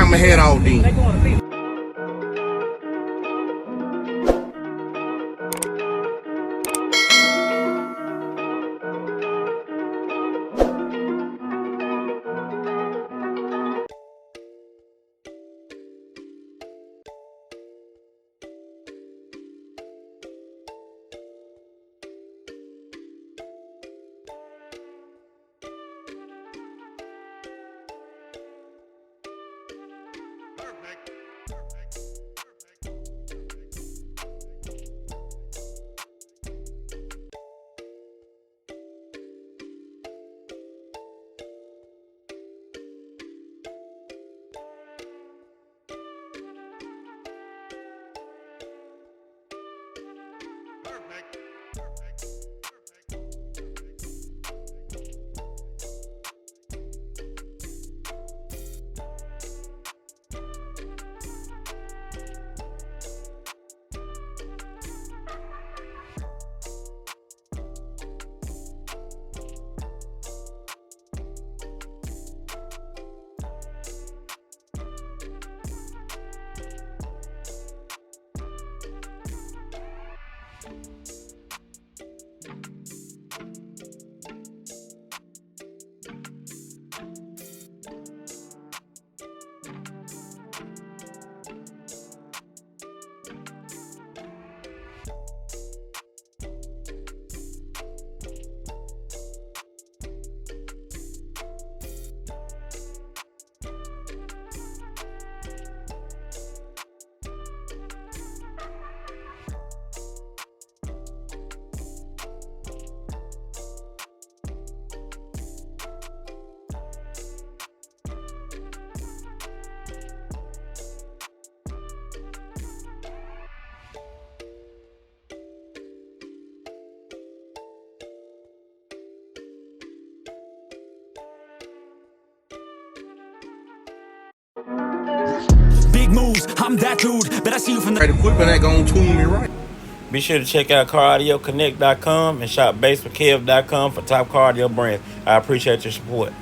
I'ma head out then. Big moves, I'm that dude. Bet I see you from the Right equipment ain't gonna tune me right. Be sure to check out CarAudioConnect.com and shop BASSWITHKEV.com for top car audio brands. I appreciate your support.